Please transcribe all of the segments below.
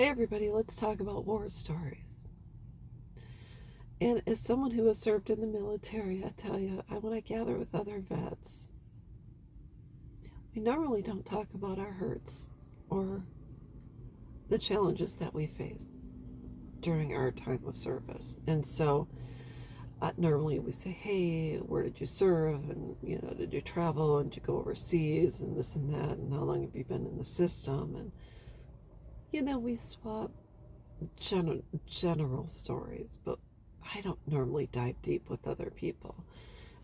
Hey everybody, let's talk about war stories. And as someone who has served in the military, I tell you, when I gather with other vets, we normally don't talk about our hurts or the challenges that we face during our time of service. And so normally we say, hey, where did you serve? And, did you travel? And did you go overseas? And this and that. And how long have you been in the system? And, we swap general stories, but I don't normally dive deep with other people.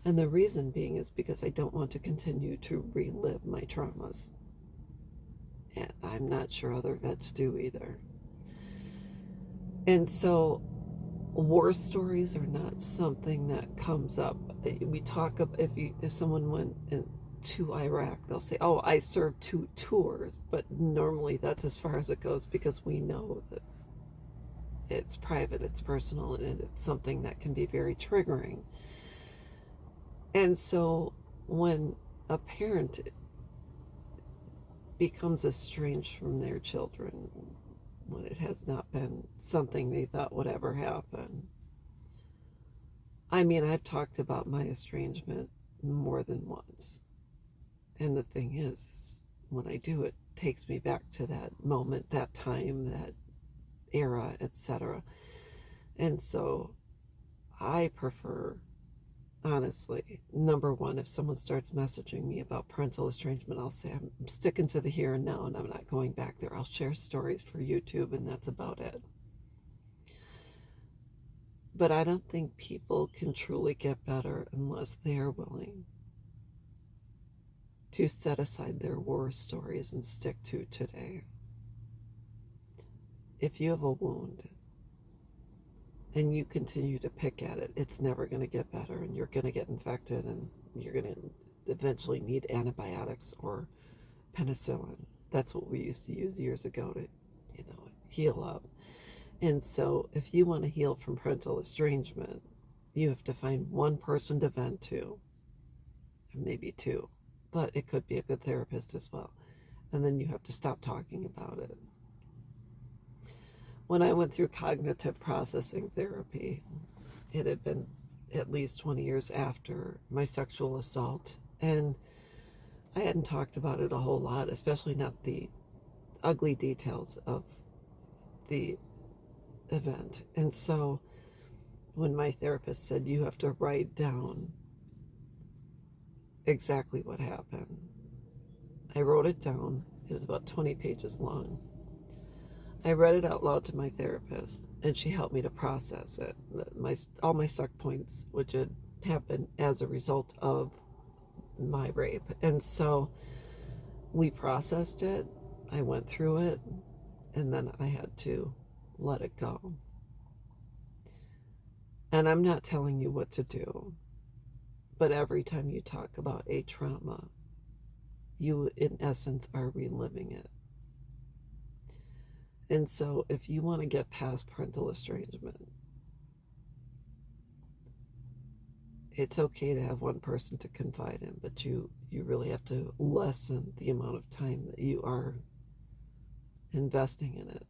And the reason being is because I don't want to continue to relive my traumas. And I'm not sure other vets do either. And so war stories are not something that comes up. We talk of if someone went to Iraq, they'll say, "Oh, I served 2 tours," but normally that's as far as it goes because we know that it's private, it's personal, and it's something that can be very triggering. And so when a parent becomes estranged from their children, when it has not been something they thought would ever happen. I mean, I've talked about my estrangement more than once. And the thing is, when I do, it takes me back to that moment, that time, that era, etc. And so I prefer, honestly, number one, if someone starts messaging me about parental estrangement, I'll say I'm sticking to the here and now and I'm not going back there. I'll share stories for YouTube and that's about it. But I don't think people can truly get better unless they are willing to set aside their war stories and stick to today. If you have a wound and you continue to pick at it, it's never going to get better and you're going to get infected and you're going to eventually need antibiotics or penicillin. That's what we used to use years ago to, heal up. And so if you want to heal from parental estrangement, you have to find one person to vent to, or maybe two, but it could be a good therapist as well. And then you have to stop talking about it. When I went through cognitive processing therapy, it had been at least 20 years after my sexual assault, and I hadn't talked about it a whole lot, especially not the ugly details of the event. And so when my therapist said, you have to write down exactly what happened, I wrote it down. It was about 20 pages long. I read it out loud to my therapist, and she helped me to process it. All my stuck points, which had happened as a result of my rape. And so we processed it. I went through it, and then I had to let it go. And I'm not telling you what to do, but every time you talk about a trauma, you, in essence, are reliving it. And so if you want to get past parental estrangement, it's okay to have one person to confide in, but you really have to lessen the amount of time that you are investing in it.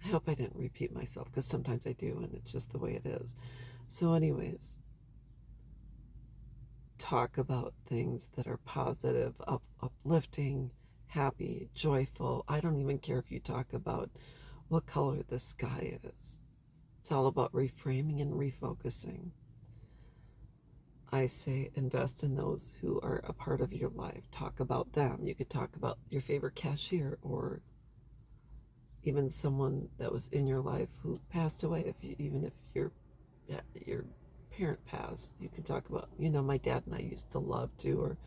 I hope I didn't repeat myself because sometimes I do and it's just the way it is. So anyways, talk about things that are positive, uplifting, happy, joyful. I don't even care if you talk about what color the sky is. It's all about reframing and refocusing. I say invest in those who are a part of your life. Talk about them. You could talk about your favorite cashier or even someone that was in your life who passed away. Even if your parent passed, you can talk about, my dad and I used to love to, or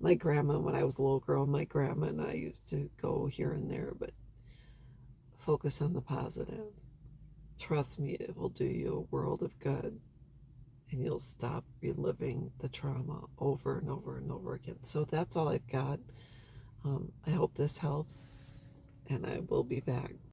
my grandma when I was a little girl, my grandma and I used to go here and there, but focus on the positive. Trust me, it will do you a world of good and you'll stop reliving the trauma over and over and over again. So that's all I've got. I hope this helps, and I will be back.